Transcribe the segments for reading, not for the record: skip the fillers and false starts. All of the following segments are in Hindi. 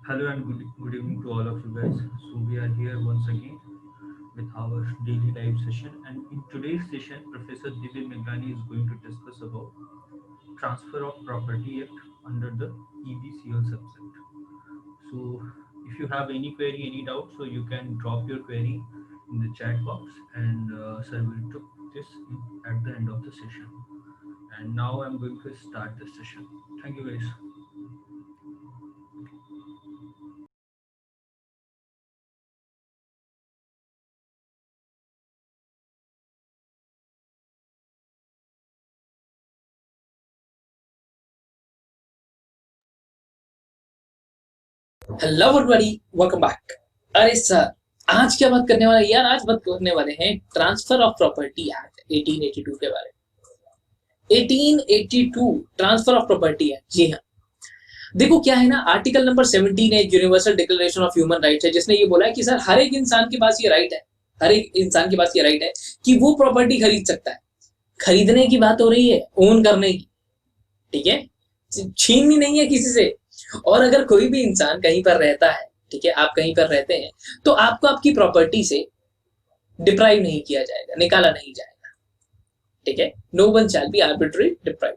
Hello and good evening to all of you guys. So we are here once again with our daily live session, and in today's session, Professor Divya Meghani is going to discuss about Transfer of Property Act under the EBCL subject. So if you have any query, any doubt, so you can drop your query in the chat box, and sir will took this at the end of the session. And now I'm going to start the session. Thank you guys. Hello everybody, welcome back. अरे सर, आज क्या बात करने वाले हैं यार? आज बात करने वाले हैं ट्रांसफर ऑफ प्रॉपर्टी एक्ट 1882 के बारे में। 1882 ट्रांसफर ऑफ प्रॉपर्टी एक्ट। जी हाँ, देखो क्या है ना, आर्टिकल नंबर 17 है, universal declaration of human rights है, जिसने ये बोला है कि सर हर एक इंसान के पास ये राइट है, हर एक इंसान के पास ये राइट है कि वो प्रॉपर्टी खरीद सकता है। खरीदने की बात हो रही है, ओन करने की, ठीक है, छीननी नहीं है किसी से। और अगर कोई भी इंसान कहीं पर रहता है, ठीक है, आप कहीं पर रहते हैं, तो आपको आपकी प्रॉपर्टी से डिप्राइव नहीं किया जाएगा, निकाला नहीं जाएगा, ठीक है। No one shall be arbitrary deprive.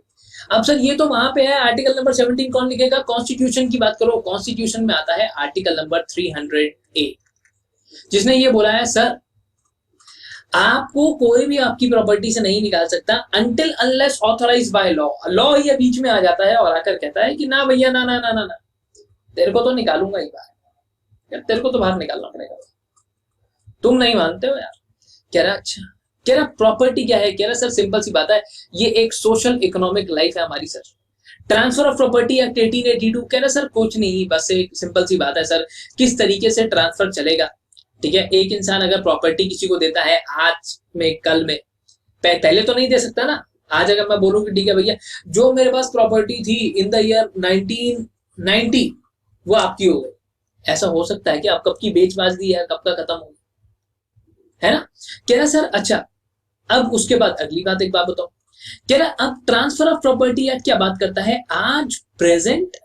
अब सर ये तो वहां पे है, आर्टिकल नंबर 17 कौन लिखेगा? कॉन्स्टिट्यूशन की बात करो, कॉन्स्टिट्यूशन में आता है आर्टिकल नंबर 308, जिसने ये बोला है सर आपको कोई भी आपकी प्रॉपर्टी से नहीं निकाल सकता until unless authorised by law. Law ये बीच में आ जाता है और आकर कहता है कि ना भैया, ना ना ना ना ना, तेरे को तो निकालूंगा ही बाहर, यार तेरे को तो बाहर निकालना पड़ेगा, तुम नहीं मानते हो यार। कह रहा अच्छा, कह रहा प्रॉपर्टी क्या है? कह रहा सर सिंपल सी बात है, ये एक सोशल इकोनॉमिक लाइफ है हमारी sir. Transfer of property act 1882 कह रहा सर कुछ नहीं, बस एक सिंपल सी बात है सर, किस तरीके से ट्रांसफर चलेगा, ठीक है। एक इंसान अगर प्रॉपर्टी किसी को देता है आज में, कल में, पहले तो नहीं दे सकता ना। आज अगर मैं बोलूं कि ठीक है भैया, जो मेरे पास प्रॉपर्टी थी इन द ईयर 1990 वो आपकी हो गई, ऐसा हो सकता है कि आप कब की बेच बाज दी है, कब का खत्म हो गया, है ना। कह रहा सर अच्छा, अब उसके बाद अगली बात, एक बात बताओ, कह रहा अब ट्रांसफर ऑफ प्रॉपर्टी एक्ट क्या बात करता है? आज प्रेजेंट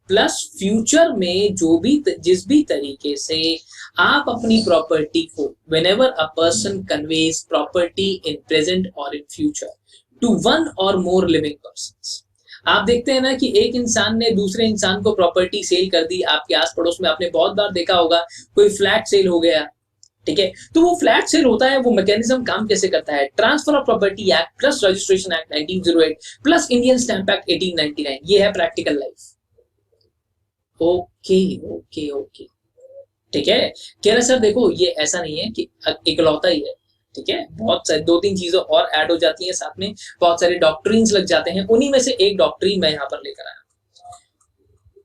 प्लस फ्यूचर में जो भी जिस भी तरीके से आप अपनी प्रॉपर्टी को, whenever a person conveys property in present or in future to one or more living persons, आप देखते हैं ना कि एक इंसान ने दूसरे इंसान को प्रॉपर्टी सेल कर दी। आपके आस पड़ोस में आपने बहुत बार देखा होगा, कोई फ्लैट सेल हो गया, ठीक है, तो वो फ्लैट सेल होता है, वो मैकेनिज्म काम कैसे करता है? Transfer of property act plus registration act 1908 plus Indian stamp act 1899, ये है practical life. Okay okay okay, ठीक है। कह रहे सर देखो ये ऐसा नहीं है कि इकलौता ही है, ठीक है, बहुत सारी दो तीन चीजें और ऐड हो जाती हैं साथ में, बहुत सारे डॉक्ट्रिन्स लग जाते हैं, उन्हीं में से एक डॉक्ट्रिन मैं यहाँ पर लेकर आया।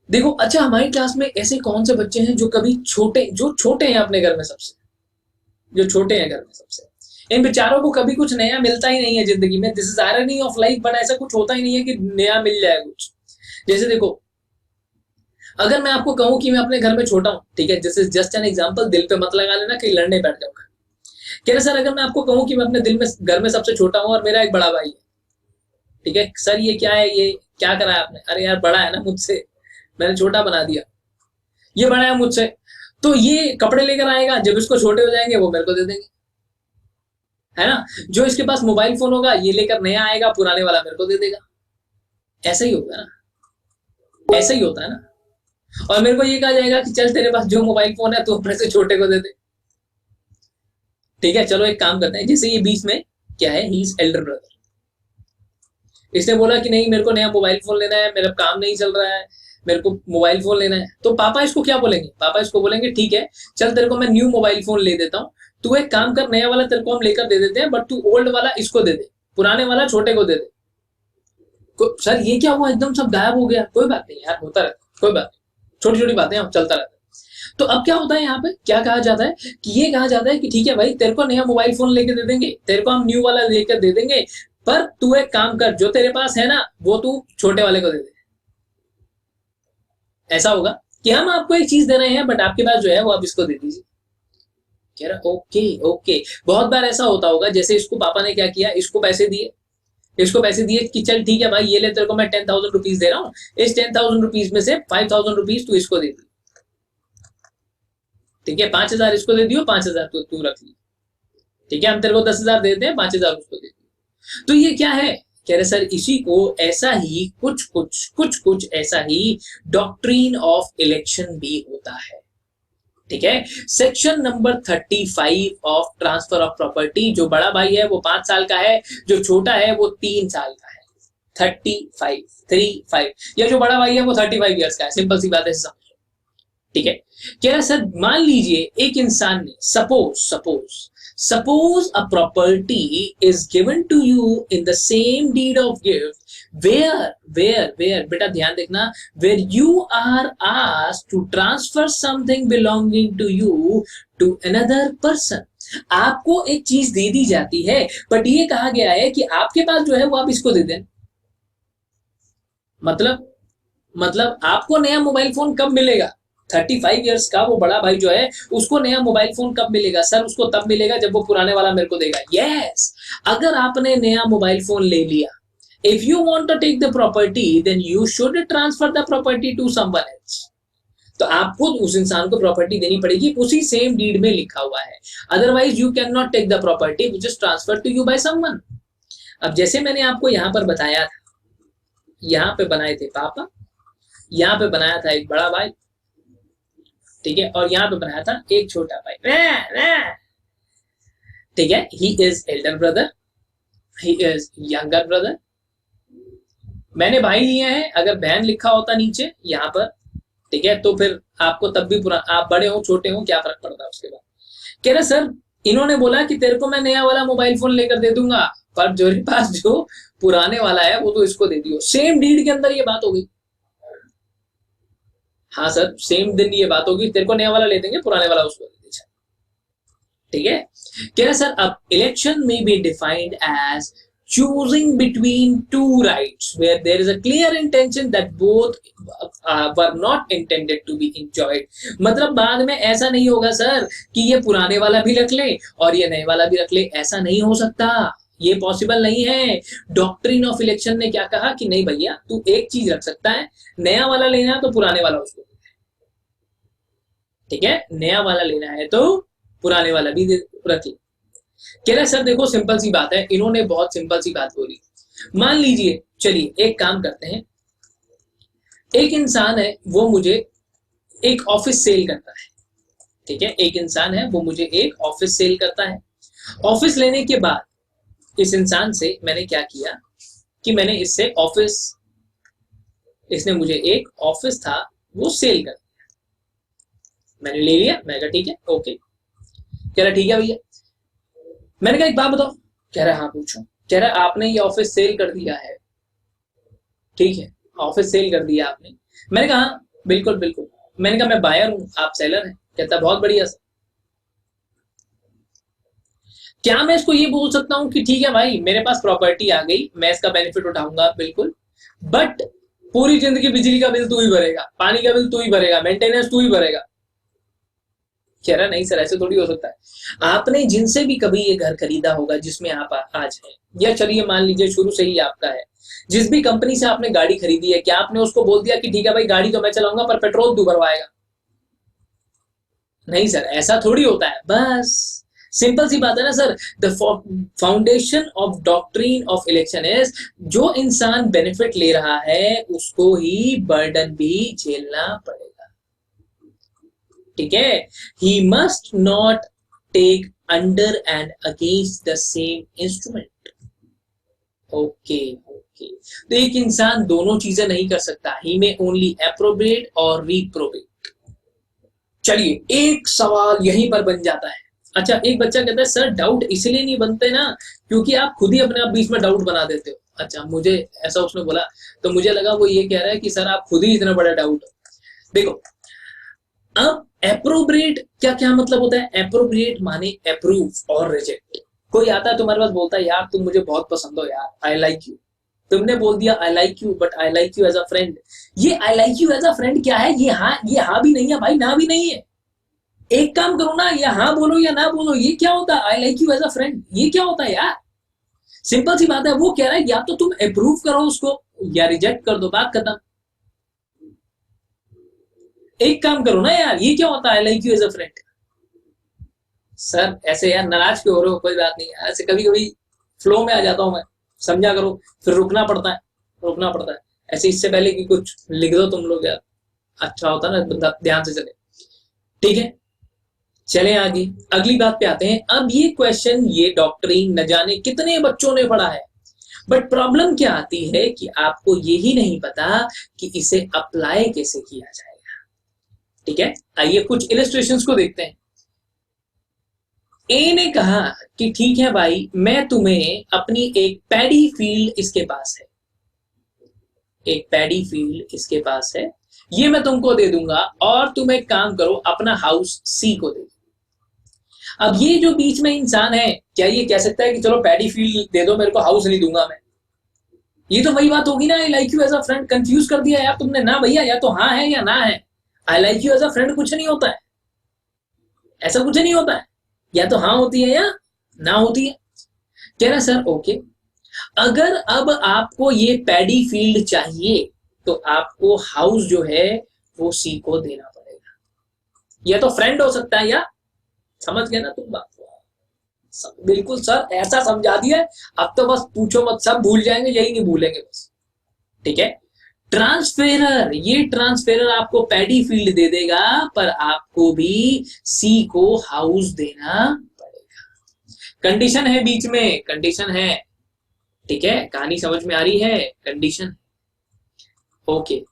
देखो अच्छा, हमारी क्लास में ऐसे कौन से बच्चे हैं जो कभी जो छोटे हैं अपने घर में सबसे, जो छोटे हैं घर में सबसे, इन बेचारों को कभी कुछ नया मिलता ही नहीं है जिंदगी में। This is irony of life, but ऐसा कुछ होता ही नहीं है कि नया मिल जाए कुछ। जैसे देखो, अगर मैं आपको कहूं कि मैं अपने घर में छोटा हूं, ठीक है, this is just an example, दिल पे मत लगा लेना कहीं लड़ने बैठ जाऊंगा। कह रहे सर अगर मैं आपको कहूं कि मैं अपने घर में सबसे छोटा हूं और मेरा एक बड़ा भाई है, ठीक है, सर ये क्या है, ये क्या करा है आपने? अरे यार बड़ा है ना मुझसे, मैंने छोटा बना दिया, ये बड़ा है मुझसे, तो ये कपड़े लेकर आएगा, जब इसको छोटे हो जाएंगे वो मेरे को दे देंगे, है ना। जो इसके पास मोबाइल फोन होगा ये लेकर नया आएगा, पुराने वाला मेरे को दे देगा। ऐसा ही होगा ना, ऐसा ही होता है ना। और मेरे को ये कहा जाएगा कि चल तेरे पास जो मोबाइल फोन है तो अपने से छोटे को दे दे, ठीक है। चलो एक काम करते हैं, जैसे ये बीच में क्या है, ही इज एल्डर ब्रदर, इसने बोला कि नहीं मेरे को नया मोबाइल फोन लेना है, मेरा काम नहीं चल रहा है, मेरे को मोबाइल फोन लेना है, तो पापा इसको क्या बोलेंगे? पापा इसको बोलेंगे ठीक है चल तेरे को मैं न्यू मोबाइल फोन ले देता हूँ, तू एक काम कर, नया वाला तेरे को हम लेकर दे देते हैं, बट तू ओल्ड वाला इसको दे दे, पुराने वाला छोटे को दे दे। सर ये क्या हुआ, एकदम सब गायब हो गया? कोई बात नहीं यार, होता रहता, कोई बात नहीं, छोटी छोटी बातें अब चलता रहता है। तो अब क्या होता है यहाँ पे, क्या कहा जाता है कि ये कहा जाता है कि ठीक है भाई तेरे को नया मोबाइल फोन लेके दे देंगे, तेरे को हम न्यू वाला लेकर दे देंगे, पर तू एक काम कर, जो तेरे पास है ना वो तू छोटे वाले को दे दे। ऐसा होगा कि हम आपको एक चीज दे रहे हैं बट आपके पास जो है वो आप इसको दे दीजिए। कह रहा ओके ओके। बहुत बार ऐसा होता होगा, जैसे इसको पापा ने क्या किया, इसको पैसे दिए, इसको पैसे दिए कि चल ठीक है भाई ये ले, तेरे को मैं 10,000 रुपीज दे रहा हूँ, इस 10,000 रुपीज में से 5,000 रुपीज तू इसको दे दी, ठीक है, 5,000 इसको दे दियो, 5,000 तू रख ली, ठीक है, हम तेरे को 10,000 देते हैं, 5,000 उसको दे दियो। तो ये क्या है, कह रहे सर इसी को ऐसा ही कुछ ऐसा ही डॉक्ट्रिन ऑफ इलेक्शन भी होता है, ठीक है। Section number 35 of transfer of property, जो बड़ा भाई है वो 5 साल का है, जो छोटा है वो 3 साल का है, 35 या जो बड़ा भाई है वो 35 ईयर्स का है, सिंपल सी बात है, समझो, ठीक है। कह रहा सर मान लीजिए एक इंसान ने suppose a property is given to you in the same deed of gift where बेटा ध्यान देखना, where you are asked to transfer something belonging to you to another person। आपको एक चीज दे दी जाती है बट ये कहा गया है कि आपके पास जो है वो आप इसको दे दें। मतलब आपको नया मोबाइल फोन कब मिलेगा, 35 ईयर्स का वो बड़ा भाई जो है उसको नया मोबाइल फोन कब मिलेगा, सर उसको तब मिलेगा जब वो पुराने वाला मेरे को देगा। यस, अगर आपने नया मोबाइल फोन ले लिया, if you want to take the property then you should transfer the property to someone else. तो आपको उस इंसान को प्रॉपर्टी देनी पड़ेगी, उसी सेम डीड में लिखा हुआ है, otherwise you can not take the property which is transferred to you by someone. अब जैसे मैंने आपको यहाँ पर बताया था, यहाँ पे बनाए थे पापा, यहाँ पे बनाया था एक बड़ा भाई, ठीक है, और यहाँ पे बनाया था एक छोटा भाई, ठीक है। He is Elder brother, he is younger brother. मैंने भाई लिए हैं, अगर बहन लिखा होता नीचे यहाँ पर, ठीक है, तो फिर आपको तब भी आप बड़े हो छोटे हो क्या फर्क पड़ता है। उसके बाद कह रहे सर इन्होंने बोला कि तेरे को मैं नया वाला मोबाइल फोन लेकर दे दूंगा, पर जो पास जो पुराने वाला है वो तो इसको दे दियो। सेम डीड के अंदर ये बात हो गई, हाँ सर सेम दिन ये बात होगी, तेरे को नया वाला ले देंगे, पुराने वाला उसको दे दीजिए, ठीक है। कह रहा सर अब इलेक्शन में be defined as choosing between two rights where there is a clear intention that both were not intended to be enjoyed। मतलब बाद में ऐसा नहीं होगा सर कि ये पुराने वाला भी रख ले और ये नए वाला भी रख ले, ऐसा नहीं हो सकता, ये पॉसिबल नहीं है। डॉक्ट्रिन ऑफ इलेक्शन ने क्या कहा कि नहीं भैया तू एक चीज रख सकता है, नया वाला लेना है तो पुराने वाला उसको, ठीक है, नया वाला लेना है तो पुराने वाला भी रख ले। कह रहा सर देखो सिंपल सी बात है, इन्होंने बहुत सिंपल सी बात बोली। मान लीजिए, चलिए एक काम करते हैं, एक इंसान है वो मुझे एक ऑफिस सेल करता है, ठीक है, एक इंसान है वो मुझे एक ऑफिस सेल करता है। ऑफिस लेने के बाद इस इंसान से मैंने क्या किया कि मैंने इससे ऑफिस, इसने मुझे एक ऑफिस था वो सेल कर दिया, मैंने ले लिया, मैंने कहा ठीक है ओके। कह रहा ठीक है भैया, मैंने कहा एक बात बताओ, कह रहा हाँ पूछो। कह रहा आपने ये ऑफिस सेल कर दिया है, ठीक है, ऑफिस सेल कर दिया आपने। मैंने कहा हाँ बिल्कुल बिल्कुल। मैंने कहा मैं बायर हूं आप सेलर हैं। कहता बहुत बढ़िया सर, क्या मैं इसको ये बोल सकता हूँ कि ठीक है भाई मेरे पास प्रॉपर्टी आ गई, मैं इसका बेनिफिट उठाऊंगा, बिल्कुल, बट पूरी जिंदगी बिजली का बिल तू ही भरेगा, पानी का बिल तू ही भरेगा, मेंटेनेंस तू ही भरेगा। कह रहा नहीं सर ऐसे थोड़ी हो सकता है। आपने जिनसे भी कभी ये घर खरीदा होगा जिसमें आप आज हैं, या चलिए मान लीजिए शुरू से ही आपका है, जिस भी कंपनी से आपने गाड़ी खरीदी है, क्या आपने उसको बोल दिया कि ठीक है भाई गाड़ी तो मैं चलाऊंगा पर पेट्रोल तू भरवाएगा? नहीं सर ऐसा थोड़ी होता है। बस सिंपल सी बात है ना sir. The foundation of doctrine of election is जो इंसान बेनिफिट ले रहा है उसको ही बर्डन भी झेलना पड़ेगा, ठीक है। he must not take under and against the same instrument। Okay okay, तो एक इंसान दोनों चीजें नहीं कर सकता, he may only approbate और reprobate। चलिए एक सवाल यहीं पर बन जाता है। अच्छा एक बच्चा कहता है सर डाउट इसलिए नहीं बनते ना क्योंकि आप खुद ही अपने आप बीच में डाउट बना देते हो। अच्छा मुझे ऐसा उसने बोला तो मुझे लगा वो ये कह रहा है कि सर आप खुद ही इतना बड़ा डाउट। देखो अब एप्रोप्रिएट क्या क्या मतलब होता है? एप्रोप्रिएट माने अप्रूव और रिजेक्ट। कोई आता है तुम्हारे पास बोलता है यार तुम मुझे बहुत पसंद हो यार, आई लाइक यू। तुमने बोल दिया I like you but I like you as a friend. ये I like you as a friend क्या है? ये हाँ भी नहीं है भाई, ना भी नहीं है। एक काम करो ना, या हाँ बोलो या ना बोलो, ये क्या होता है? I like you as a friend ये क्या होता है यार? सिंपल सी बात है, वो कह रहा है या तो तुम अप्रूव करो उसको या रिजेक्ट कर दो, बात खत्म। एक काम करो ना यार, ये क्या होता है like you as a friend. Sir ऐसे यार नाराज क्यों हो रहे हो, कोई बात नहीं, ऐसे कभी कभी फ्लो में आ जाता हूं मैं, समझा करो, फिर रुकना पड़ता है, रुकना पड़ता है। ऐसे इससे पहले कि कुछ लिख दो तुम लोग यार, अच्छा होता ना बंदा ध्यान से चले। ठीक है, चले आगे, अगली बात पे आते हैं। अब ये क्वेश्चन, ये डॉक्ट्रिन न जाने कितने बच्चों ने पढ़ा है, बट प्रॉब्लम क्या आती है कि आपको यही नहीं पता कि इसे अप्लाई कैसे किया जाएगा। ठीक है, आइए कुछ इलस्ट्रेशंस को देखते हैं। ए ने कहा कि ठीक है भाई, मैं तुम्हें अपनी एक पैडी फील्ड इसके पास है, एक पैडी फील्ड इसके पास है, ये मैं तुमको दे दूंगा और तुम एक काम करो, अपना हाउस सी को दे दो। अब ये जो बीच में इंसान है, क्या ये कह सकता है कि चलो पैडी फील्ड दे दो मेरे को, हाउस नहीं दूंगा मैं? ये तो वही बात होगी ना, I like you as a friend, confuse कर दिया यार तुमने ना भैया, या तो हाँ है या ना है। I like you as a friend कुछ नहीं होता है, ऐसा कुछ नहीं होता है, या तो हाँ होती है या ना होती है। कह रहा सर ओके, अगर अब आपको ये पैडी फील्ड चाहिए तो आपको हाउस जो है वो सी को देना पड़ेगा। या तो फ्रेंड हो सकता है, या समझ गए ना तुम बात को? बिल्कुल सर, ऐसा समझा दिया है, अब तो बस पूछो मत, सब भूल जाएंगे, यही नहीं भूलेंगे बस। ठीक है, ट्रांसफेरर, ये ट्रांसफेरर आपको पैडी फील्ड दे देगा पर आपको भी सी को हाउस देना पड़ेगा। कंडीशन है बीच में, कंडीशन है। ठीक है, कहानी समझ में आ रही है? Condition okay.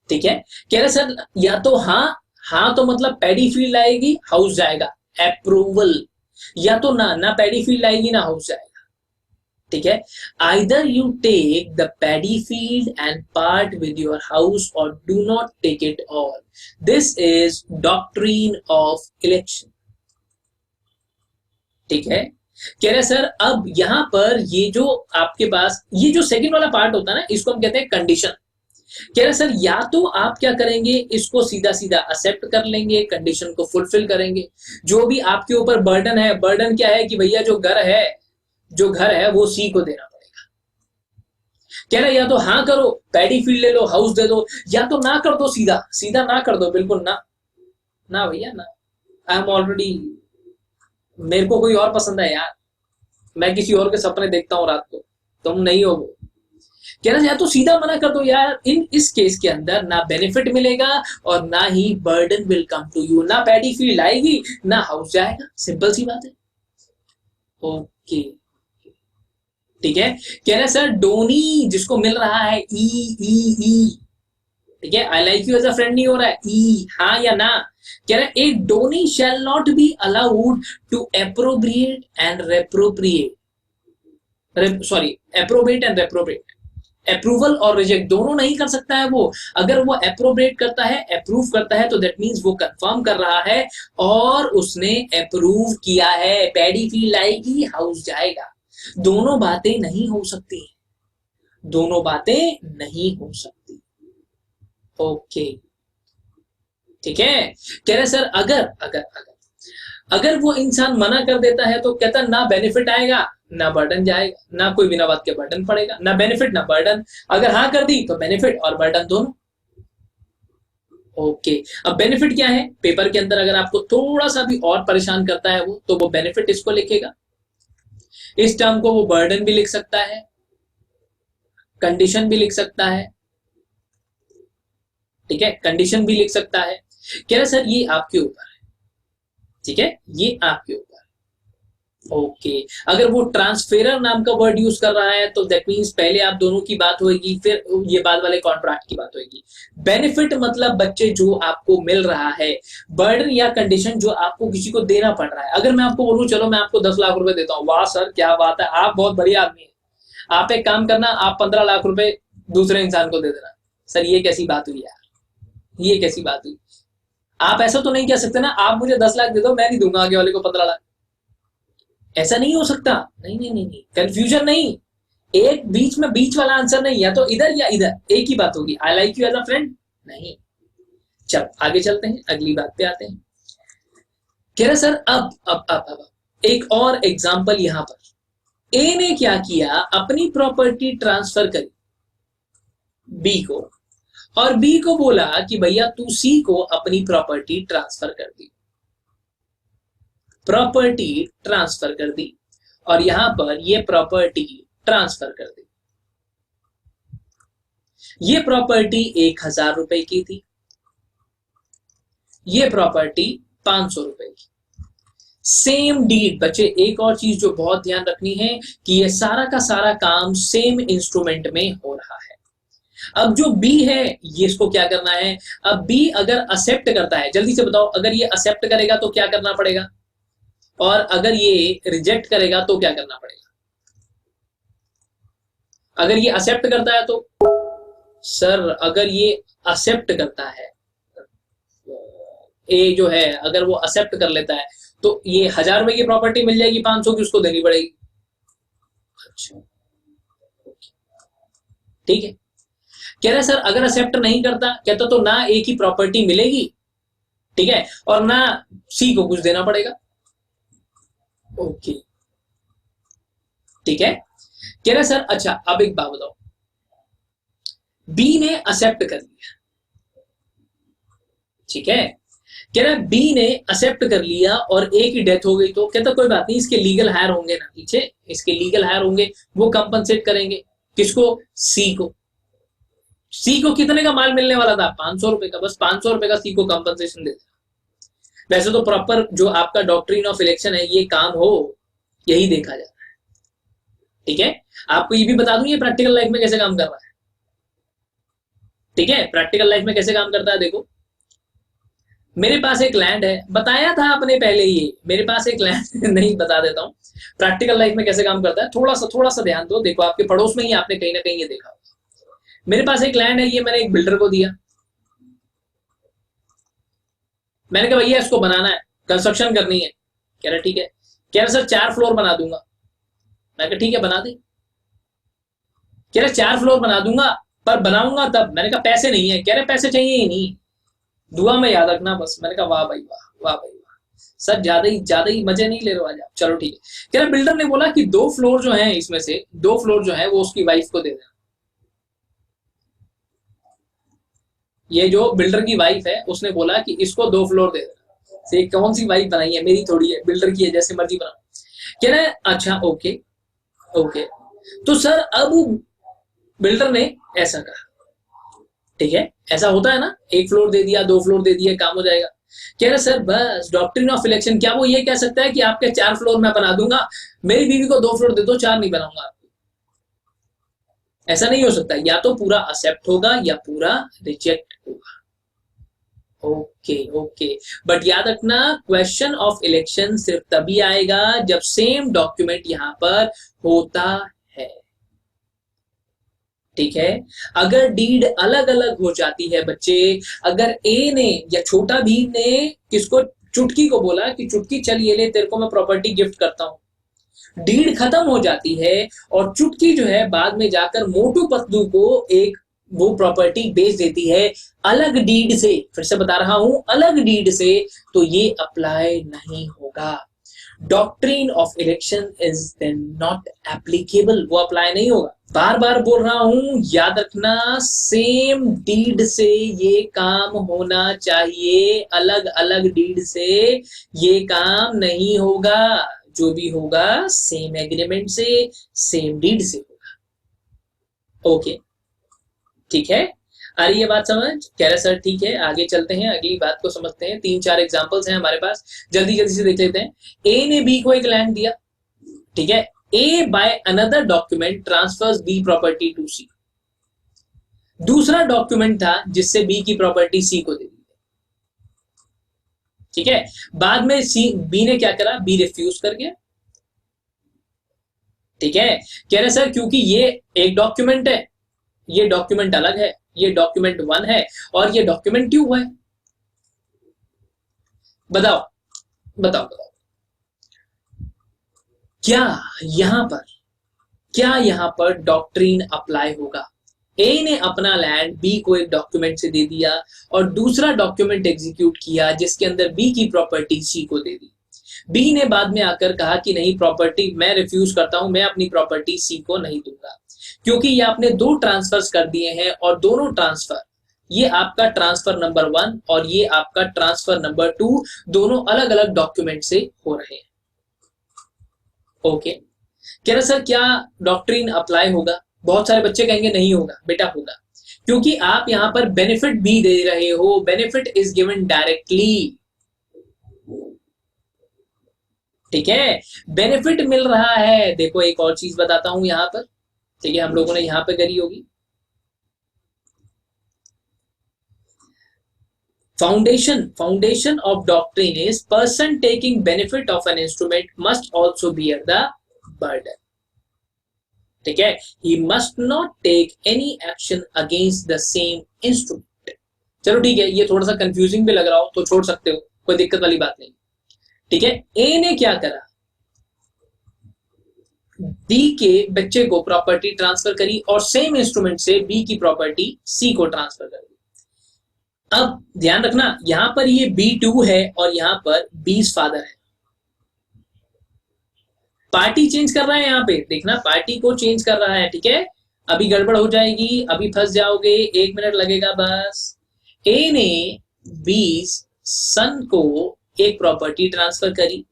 ठीक है, कह रहे सर या तो हाँ, हाँ तो मतलब पैडी फील्ड आएगी हाउस जाएगा, अप्रूवल, या तो ना, ना पैडी फील्ड आएगी ना हाउस जाएगा। ठीक है, either you take the paddy field and part with your house और do not take it all, this is doctrine of election. ठीक है, कह रहे सर अब यहां पर ये जो आपके पास ये जो सेकंड वाला पार्ट होता है ना, इसको हम कहते हैं कंडीशन। कह रहे सर या तो आप क्या करेंगे, इसको सीधा सीधा एक्सेप्ट कर लेंगे, कंडीशन को फुलफिल करेंगे, जो भी आपके ऊपर बर्डन है, बर्डन क्या है कि भैया जो घर है वो सी को देना पड़ेगा। कह रहे या तो हाँ करो, पैडी फील्ड ले लो, हाउस दे दो, या तो ना कर दो, सीधा सीधा ना कर दो, बिल्कुल ना, ना भैया ना, आई एम ऑलरेडी, मेरे को कोई और पसंद है यार, मैं किसी और के सपने देखता हूँ रात को, तुम नहीं हो वो। कह रहा या तो सीधा मना कर दो यार, इस केस के अंदर ना बेनिफिट मिलेगा और ना ही burden will come to you, ना पैडी फील्ड आएगी ना हाउस जाएगा, सिंपल सी बात है। ओके, ठीक है, कह रहे सर डोनी जिसको मिल रहा है ई ई ई, ठीक है, I like you as a friend नहीं हो रहा है, ई हाँ या ना। कह रहे a donee shall not be allowed to appropriate and repropriate, sorry approbate and reprobate, approval और रिजेक्ट दोनों नहीं कर सकता है वो। अगर वो अप्रोबेट करता है, अप्रूव करता है, तो दैट मींस वो कंफर्म कर रहा है और उसने अप्रूव किया है, पैडी फील्ड आएगी हाउस जाएगा। दोनों बातें नहीं हो सकती, दोनों बातें नहीं हो सकती। ओके, ठीक है, कह रहे सर अगर अगर अगर अगर वो इंसान मना कर देता है तो कहता ना बेनिफिट आएगा ना बर्डन जाएगा, ना कोई बिना बात के बर्डन पड़ेगा, ना बेनिफिट ना बर्डन। अगर हाँ कर दी तो बेनिफिट और बर्डन दोनों। ओके, अब बेनिफिट क्या है, पेपर के अंदर अगर आपको थोड़ा सा भी और परेशान करता है वो, तो वो बेनिफिट इसको लिखेगा, इस टर्म को वो बर्डन भी लिख सकता है, कंडीशन भी लिख सकता है। ठीक है, कंडीशन भी लिख सकता है। कह रहे सर ये आपके ऊपर है, ठीक है, ये आपके ऊपर। ओके, अगर वो ट्रांसफेरर नाम का वर्ड यूज कर रहा है तो दैट मींस पहले आप दोनों की बात होगी, फिर ये बाद वाले कॉन्ट्रैक्ट की बात होगी। बेनिफिट मतलब बच्चे जो आपको मिल रहा है, बर्डन या कंडीशन जो आपको किसी को देना पड़ रहा है। अगर मैं आपको बोलूं चलो मैं आपको 10 लाख रुपए देता हूँ, वाह सर क्या बात है, आप बहुत बढ़िया आदमी है, आप एक काम करना, आप 15 लाख रुपए दूसरे इंसान को दे देना। सर ये कैसी बात हुई यार, ये कैसी बात हुई? आप ऐसा तो नहीं कह सकते ना, आप मुझे 10 लाख दे दो, मैं नहीं दूंगा आगे वाले को 15 लाख, ऐसा नहीं हो सकता। नहीं नहीं नहीं, कंफ्यूजन नहीं, एक बीच में बीच वाला आंसर नहीं, या तो इधर या इधर, एक ही बात होगी। I like you as a friend नहीं। चल आगे चलते हैं, अगली बात पे आते हैं। कह रहे सर अब एक और एग्जांपल यहां पर, ए ने क्या किया, अपनी प्रॉपर्टी ट्रांसफर करी बी को, और बी को बोला कि भैया तू सी को अपनी प्रॉपर्टी ट्रांसफर कर दी, प्रॉपर्टी ट्रांसफर कर दी, और यहां पर ये प्रॉपर्टी ट्रांसफर कर दी। ये प्रॉपर्टी 1,000 रुपए की थी, ये प्रॉपर्टी 500 रुपए की। Same deed. बच्चे एक और चीज जो बहुत ध्यान रखनी है कि ये सारा का सारा काम सेम इंस्ट्रूमेंट में हो रहा है। अब जो बी है ये इसको क्या करना है, अब बी अगर एक्सेप्ट करता है, जल्दी से बताओ, अगर ये एक्सेप्ट करेगा तो क्या करना पड़ेगा, और अगर ये रिजेक्ट करेगा तो क्या करना पड़ेगा। अगर ये एक्सेप्ट करता है तो सर, अगर ये एक्सेप्ट करता है, ए जो है अगर वो एक्सेप्ट कर लेता है तो ये 1,000 रुपए की प्रॉपर्टी मिल जाएगी, 500 की उसको देनी पड़ेगी। अच्छा, ठीक है। कह रहा है सर अगर एक्सेप्ट नहीं करता, कहता तो ना ए की प्रॉपर्टी मिलेगी, ठीक है, और ना सी को कुछ देना पड़ेगा। ओके, ठीक है। कह रहा है सर अच्छा अब एक बात बताओ, बी ने एक्सेप्ट कर लिया, ठीक है, कह रहा है बी ने एक्सेप्ट कर लिया और ए की डेथ हो गई तो कहता कोई बात नहीं, इसके लीगल हायर होंगे ना पीछे, इसके लीगल हायर होंगे, वो कंपनसेट करेंगे किसको, सी को। सी को कितने का माल मिलने वाला था, 500 रुपए का, बस 500 रुपए का सी को कंपनसेशन दे देना। वैसे तो प्रॉपर जो आपका डॉक्ट्रिन ऑफ इलेक्शन है ये काम हो, यही देखा जाता है, ठीक है। आपको ये भी बता दूं ये प्रैक्टिकल लाइफ में कैसे काम कर रहा है, ठीक है। प्रैक्टिकल लाइफ में कैसे काम करता है देखो, मेरे पास एक लैंड है, बताया था आपने पहले ही, मेरे पास एक लैंड नहीं बता देता हूं प्रैक्टिकल लाइफ में कैसे काम करता है, थोड़ा सा ध्यान दो। देखो आपके पड़ोस में ही आपने कहीं ना कहीं ये देखा, मेरे पास एक लैंड है, ये मैंने एक बिल्डर को दिया, मैंने कहा भैया इसको बनाना है, कंस्ट्रक्शन करनी है। कह रहा ठीक है, कह रहा सर 4 फ्लोर बना दूंगा। मैं कहा ठीक है बना दे। कह रहा 4 फ्लोर बना दूंगा पर बनाऊंगा तब। मैंने कहा पैसे नहीं है। कह रहे पैसे चाहिए ही नहीं, दुआ में याद रखना बस। मैंने कहा वाह भाई वाह, वाह भाई वाह, सर ज्यादा ही मजे नहीं ले रहे हो आज आप, चलो ठीक है। कह रहा बिल्डर ने बोला कि 2 फ्लोर जो है, इसमें से 2 फ्लोर जो है वो उसकी वाइफ को दे देना। ये जो बिल्डर की वाइफ है उसने बोला कि इसको 2 फ्लोर दे देना। से कौन सी वाइफ बनाई है, मेरी थोड़ी है, बिल्डर की है, जैसे मर्जी बनाओ। कह रहे अच्छा ओके ओके। तो सर अब बिल्डर ने ऐसा कहा, ठीक है, ऐसा होता है ना, 1 फ्लोर दे दिया, 2 फ्लोर दे दिया, काम हो जाएगा। कह रहे सर बस डॉक्ट्रिन ऑफ इलेक्शन, क्या वो ये कह सकता है कि आपके 4 फ्लोर मैं बना दूंगा, मेरी बीवी को 2 फ्लोर दे दो, 4 नहीं बनाऊंगा। ऐसा नहीं हो सकता, या तो पूरा एक्सेप्ट होगा या पूरा रिजेक्ट होगा। ओके ओके, बट याद रखना क्वेश्चन ऑफ इलेक्शन सिर्फ तभी आएगा जब सेम डॉक्यूमेंट यहां पर होता है, ठीक है। अगर डीड अलग अलग हो जाती है बच्चे, अगर ए ने या छोटा भीम ने किसको, चुटकी को बोला कि चुटकी चल ये ले, तेरे को मैं प्रॉपर्टी गिफ्ट करता हूं, डीड खत्म हो जाती है और चुटकी जो है बाद में जाकर मोटू पतलू को एक वो प्रॉपर्टी बेच देती है अलग डीड से। फिर से बता रहा हूं, अलग डीड से, तो ये अप्लाई नहीं होगा। Doctrine of election is then not applicable, वो अप्लाई नहीं होगा। बार बार बोल रहा हूं, याद रखना, सेम डीड से ये काम होना चाहिए, अलग अलग डीड से ये काम नहीं होगा। जो भी होगा सेम एग्रीमेंट से, सेम डीड से होगा। ओके, ठीक है। आ रही है बात समझ? कह रहे सर ठीक है, आगे चलते हैं, अगली बात को समझते हैं। 3-4 एग्जांपल्स हैं हमारे पास, जल्दी जल्दी से देख लेते हैं। ए ने बी को एक लैंड दिया, ठीक है। A by another document transfers B property to C. दूसरा डॉक्यूमेंट था जिससे बी की प्रॉपर्टी सी को दे दी, ठीक है। बाद में बी ने क्या करा, बी रिफ्यूज कर गया, ठीक है। कह रहे सर क्योंकि ये एक डॉक्यूमेंट है, ये डॉक्यूमेंट अलग है, ये डॉक्यूमेंट 1 है और ये डॉक्यूमेंट 2 है। बताओ बताओ बताओ, क्या यहां पर डॉक्ट्रिन अप्लाई होगा? ए ने अपना लैंड बी को एक डॉक्यूमेंट से दे दिया और दूसरा डॉक्यूमेंट एग्जीक्यूट किया जिसके अंदर बी की प्रॉपर्टी सी को दे दी। बी ने बाद में आकर कहा कि नहीं, प्रॉपर्टी मैं रिफ्यूज करता हूं, मैं अपनी प्रॉपर्टी सी को नहीं दूंगा, क्योंकि ये आपने दो ट्रांसफर्स कर दिए हैं और दोनों ट्रांसफर, ये आपका ट्रांसफर नंबर 1 और ये आपका ट्रांसफर नंबर 2 दोनों अलग अलग डॉक्यूमेंट से हो रहे हैं। ओके, कह रहा सर क्या डॉक्ट्रिन अप्लाई होगा? बहुत सारे बच्चे कहेंगे नहीं होगा। बेटा होगा, क्योंकि आप यहां पर बेनिफिट भी दे रहे हो। बेनिफिट इज गिवन डायरेक्टली, ठीक है, बेनिफिट मिल रहा है। देखो एक और चीज बताता हूं यहां पर, ठीक है, हम लोगों ने यहां पे करी होगी। Foundation of doctrine is person taking benefit of an instrument must also bear the burden. ठीक है, he must not take any action against the same instrument. चलो ठीक है, ये थोड़ा सा कंफ्यूजिंग भी लग रहा हो तो छोड़ सकते हो, कोई दिक्कत वाली बात नहीं। ठीक है, ए ने क्या करा, बी के बच्चे को प्रॉपर्टी ट्रांसफर करी और सेम इंस्ट्रूमेंट से बी की प्रॉपर्टी सी को ट्रांसफर कर दी। अब ध्यान रखना, यहां पर ये B2 है और यहां पर B's फादर है। पार्टी चेंज कर रहा है, यहां पे देखना पार्टी को चेंज कर रहा है। ठीक है, अभी गड़बड़ हो जाएगी, अभी फंस जाओगे, 1 मिनट लगेगा बस। ए ने B's सन को एक प्रॉपर्टी ट्रांसफर करी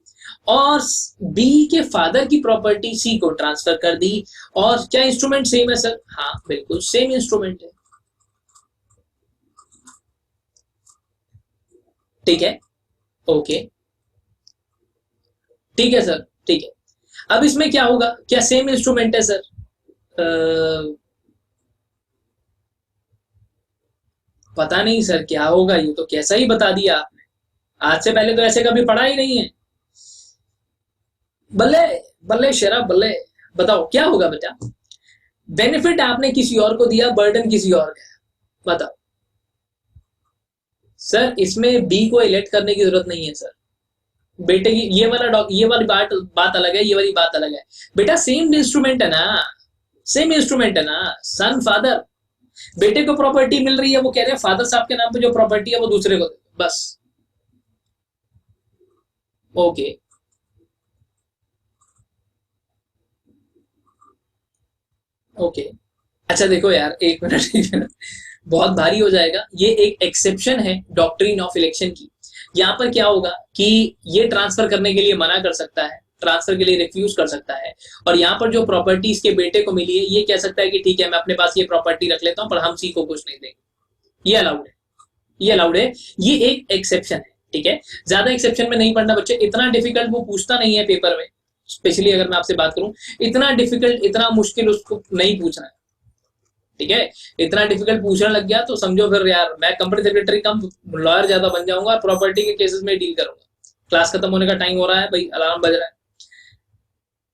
और बी के फादर की प्रॉपर्टी सी को ट्रांसफर कर दी। और क्या इंस्ट्रूमेंट सेम है सर? हाँ बिल्कुल सेम इंस्ट्रूमेंट है। ठीक है, ओके, ठीक है सर, ठीक है। अब इसमें क्या होगा, क्या सेम इंस्ट्रूमेंट है सर? पता नहीं सर क्या होगा, ये तो कैसा ही बता दिया आपने, आज से पहले तो ऐसे कभी पढ़ा ही नहीं है। बल्ले बल्ले शेरा बल्ले, बताओ क्या होगा बेटा? बेनिफिट आपने किसी और को दिया, बर्डन किसी और का, बताओ सर। इसमें बी को इलेक्ट करने की जरूरत नहीं है सर, बेटे की ये वाली बात अलग है, ये वाली बात अलग है बेटा। सेम इंस्ट्रूमेंट है ना, सेम इंस्ट्रूमेंट है ना, सन फादर। बेटे को प्रॉपर्टी मिल रही है, वो कह रहे हैं फादर साहब के नाम पे जो प्रॉपर्टी है वो दूसरे को, बस। ओके, ओके, अच्छा देखो यार, 1 मिनट बहुत भारी हो जाएगा। ये एक एक्सेप्शन है डॉक्ट्रिन ऑफ इलेक्शन की। यहाँ पर क्या होगा कि ये ट्रांसफर करने के लिए मना कर सकता है, ट्रांसफर के लिए रिफ्यूज कर सकता है, और यहाँ पर जो प्रॉपर्टी इसके बेटे को मिली है ये कह सकता है कि ठीक है मैं अपने पास ये प्रॉपर्टी रख लेता हूँ पर हम सी को कुछ नहीं देंगे। ये अलाउड है, ये अलाउड है, ये एक एक्सेप्शन है। ठीक है, ज्यादा एक्सेप्शन में नहीं पढ़ना बच्चे, इतना डिफिकल्ट वो पूछता नहीं है पेपर में। स्पेशली अगर मैं आपसे बात करूं, इतना डिफिकल्ट इतना मुश्किल उसको नहीं पूछना है। ठीक है, इतना डिफिकल्ट पूछने लग गया तो समझो फिर यार मैं कंपनी सेक्रेटरी कम लॉयर ज्यादा बन जाऊंगा, प्रॉपर्टी के केसेस में डील करूंगा। क्लास खत्म होने का टाइम हो रहा है भाई, अलार्म बज रहा है।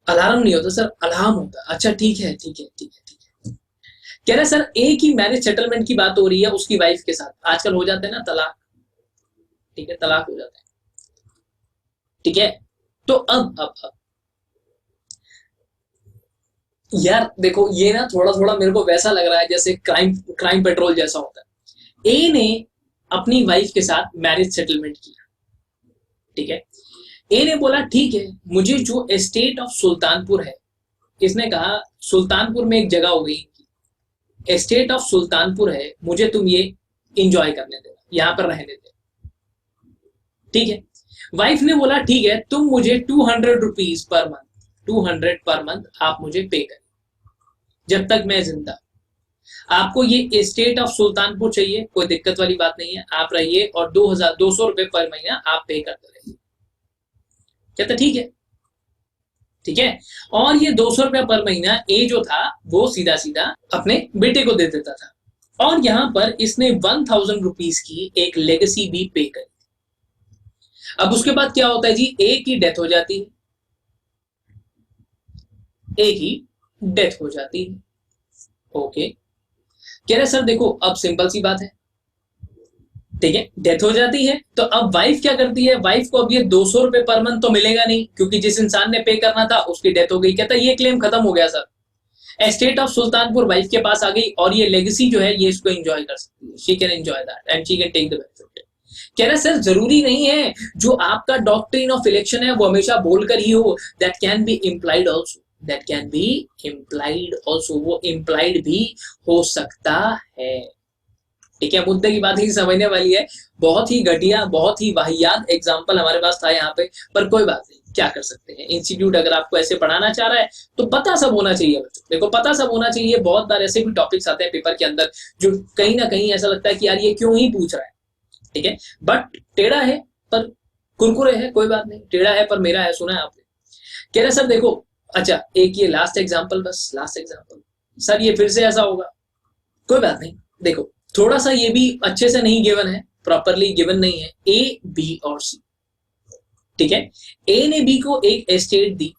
अलार्म नहीं होता सर, अलार्म होता। अच्छा ठीक है, ठीक है, ठीक है, ठीक है। कह रहे सर ए की मैरिज सेटलमेंट की बात हो रही है उसकी वाइफ के साथ, आजकल हो जाते हैं ना तलाक। ठीक है, तलाक हो जाता है। ठीक है, तो अब यार देखो ये ना थोड़ा थोड़ा मेरे को वैसा लग रहा है जैसे क्राइम पेट्रोल जैसा होता है। ए ने अपनी वाइफ के साथ मैरिज सेटलमेंट किया। ठीक है, ए ने बोला ठीक है मुझे जो एस्टेट ऑफ सुल्तानपुर है, इसने कहा सुल्तानपुर में एक जगह हो गई, एस्टेट ऑफ सुल्तानपुर है, मुझे तुम ये इंजॉय करने दे, यहां पर रहने दे। ठीक है, वाइफ ने बोला ठीक है तुम मुझे 200 rupees per month, 200 per month आप मुझे पे करें जब तक मैं जिंदा। आपको ये एस्टेट ऑफ सुल्तानपुर चाहिए, कोई दिक्कत वाली बात नहीं है, आप रहिए और 200 रुपए पर महीना आप पे करते रहिए। कहता ठीक है, ठीक है। और ये 200 रुपया पर महीना ए जो था वो सीधा सीधा अपने बेटे को दे देता था, और यहां पर इसने 1000 रुपीज की एक लेगेसी भी पे करी। अब उसके बाद क्या होता है जी, ए की डेथ हो जाती है, ए की डेथ हो जाती है। ओके, कह रहे सर देखो अब सिंपल सी बात है, ठीक है, डेथ हो जाती है तो अब वाइफ क्या करती है, वाइफ को अब ये 200 रुपए पर मंथ तो मिलेगा नहीं क्योंकि जिस इंसान ने पे करना था उसकी डेथ हो गई। कहता है ये क्लेम खत्म हो गया sir, estate of Sultanpur wife के पास आ गई और ये लेगेसी जो है ये इसको एंजॉय कर सकती है, she can enjoy that and she can take the benefit. कह रहा सर जरूरी नहीं है जो आपका डॉक्ट्रिन ऑफ इलेक्शन है वो हमेशा बोलकर ही हो, that can be implied also, that can be implied also, वो इम्प्लाइड भी हो सकता है। ठीक है, मुद्दे की बात ही समझने वाली है। बहुत ही घटिया, बहुत ही वाहियात एग्जाम्पल हमारे पास था यहाँ पे, पर कोई बात नहीं, क्या कर सकते हैं। इंस्टीट्यूट अगर आपको ऐसे पढ़ाना चाह रहा है तो पता सब होना चाहिए बच्चों, देखो पता सब होना चाहिए। बहुत बार ऐसे भी टॉपिक्स आते हैं पेपर के अंदर जो कहीं ना कहीं ऐसा लगता है कि यार ये क्यों ही पूछ रहा है, ठीक है, बट टेढ़ा है पर कुरकुरे है, कोई बात नहीं, टेढ़ा है पर मेरा है, सुना है आपने। कह रहे सर देखो, अच्छा एक ये लास्ट एग्जाम्पल, बस लास्ट एग्जाम्पल, सर ये फिर से ऐसा होगा, कोई बात नहीं। देखो थोड़ा सा ये भी अच्छे से नहीं गिवन है, प्रॉपरली गिवन नहीं है, ए बी और सी, ठीक है। ए ने बी को एक एस्टेट दी,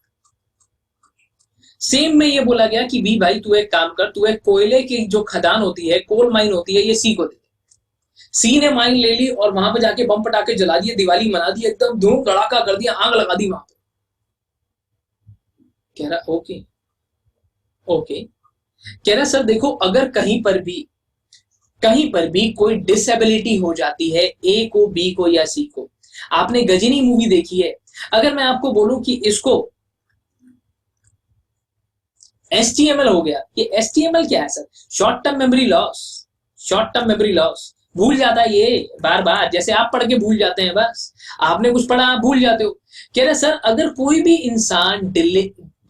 सेम में ये बोला गया कि बी भाई तू एक काम कर, तू एक कोयले की जो खदान होती है, कोल माइन होती है, ये सी को दे। सी ने माइन ले ली और वहां पे जाके बम पटाखे जला दिए, दिवाली मना दी, एकदम धूम धड़ाका कर दिया, आग लगा दी वहां पे। कह रहा ओके ओके, कह रहा सर देखो अगर कहीं पर भी कोई डिसेबिलिटी हो जाती है ए को, बी को या सी को, आपने गजनी मूवी देखी है, अगर मैं आपको बोलूं कि इसको एसटीएमएल हो गया, ये एसटीएमएल क्या है sir? Short term memory loss, short term memory loss, भूल जाता है ये बार बार, जैसे आप पढ़ के भूल जाते हैं, बस आपने कुछ पढ़ा आप भूल जाते हो। कह रहे सर अगर कोई भी इंसान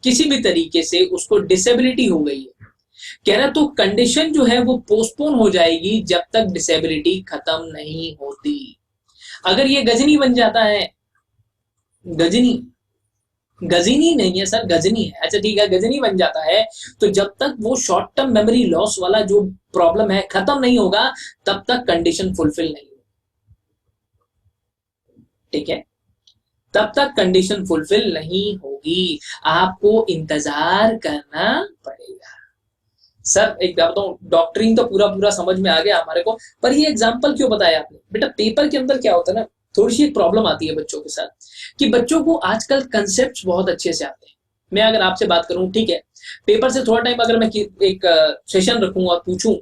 किसी भी तरीके से उसको डिसेबिलिटी हो गई है, कह रहा तो कंडीशन जो है वो पोस्टपोन हो जाएगी जब तक डिसेबिलिटी खत्म नहीं होती। अगर ये गजनी बन जाता है, गजनी, गजनी नहीं है सर, गजनी है, अच्छा ठीक है, गजनी बन जाता है, तो जब तक वो शॉर्ट टर्म मेमोरी लॉस वाला जो प्रॉब्लम है खत्म नहीं होगा तब तक कंडीशन फुलफिल नहीं होगी, ठीक है, तब तक कंडीशन फुलफिल नहीं होगी, आपको इंतजार करना पड़ेगा। सर एक बात बताऊं, डॉक्ट्रिन तो पूरा पूरा समझ में आ गया हमारे को, पर ये एग्जांपल क्यों बताया आपने? बेटा पेपर के अंदर क्या होता है ना, थोड़ी सी एक प्रॉब्लम आती है बच्चों के साथ कि बच्चों को आजकल कंसेप्ट बहुत अच्छे से आते हैं। मैं अगर आपसे बात करूं, ठीक है, पेपर से थोड़ा टाइम अगर मैं एक सेशन रखूं और पूछूं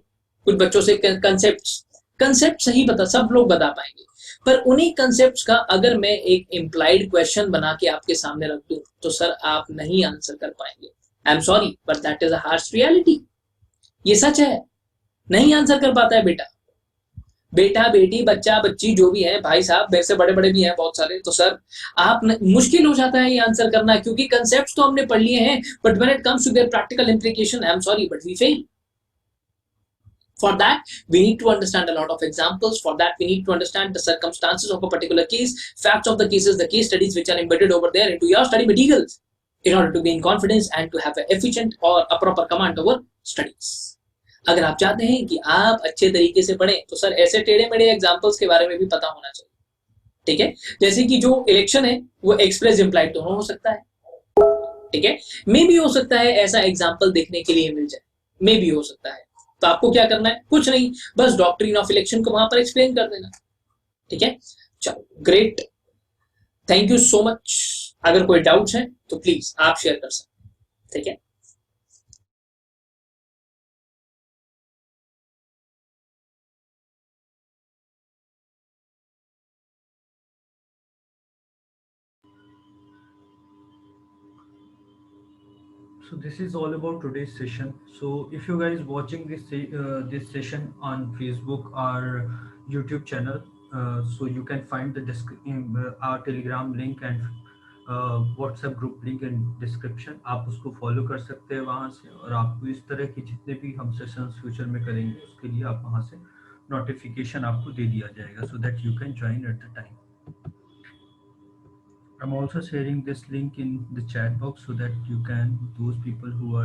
कुछ बच्चों से कंसेप्ट सही बता, सब लोग बता पाएंगे, पर उन्हीं कंसेप्ट का अगर मैं एक इम्प्लाइड क्वेश्चन बना के आपके सामने रख दूं तो सर आप नहीं आंसर कर पाएंगे। आई am sorry but that is a harsh reality, ये सच है, नहीं आंसर कर पाता है बेटा, बेटा बेटी बच्चा बच्ची जो भी है, भाई साहब मेरे से बड़े बड़े भी हैं बहुत सारे, तो सर आप मुश्किल हो जाता है ये आंसर करना, क्योंकि कंसेप्ट्स तो हमने पढ़ लिए हैं but when it comes to their practical implication, I am sorry but we fail. For that, we need to understand a lot of examples. For that, we need to understand the circumstances of a particular case, facts of the cases, the case studies which are embedded over there into your study materials in order to gain confidence and to have an efficient or a proper command over studies. अगर आप चाहते हैं कि आप अच्छे तरीके से पढ़ें तो सर ऐसे टेढ़े मेढ़े एग्जाम्पल्स के बारे में भी पता होना चाहिए, ठीक है। जैसे कि जो इलेक्शन है वो एक्सप्रेस इम्प्लाइड दोनों हो सकता है, ठीक है, मे भी हो सकता है ऐसा एग्जाम्पल देखने के लिए मिल जाए, मे भी हो सकता है, तो आपको क्या करना है, कुछ नहीं, बस डॉक्ट्रिन ऑफ इलेक्शन को वहां पर एक्सप्लेन कर देना, ठीक है। चलो great, thank you so much. अगर कोई डाउट्स हैं तो प्लीज आप शेयर कर सकते हैं, ठीक है। So this is all about today's session. So if you guys watching this session on Facebook or YouTube channel, so you can find the our Telegram link and WhatsApp group link in description. आप उसको फॉलो कर सकते हैं वहाँ से, और आपको इस तरह की जितने भी हम सेशंस फ्यूचर में करेंगे उसके लिए आप वहाँ से नोटिफिकेशन आपको दे दिया जाएगा, so that you can join at the time. I'm also sharing this link in the chat box so that you can, those people who are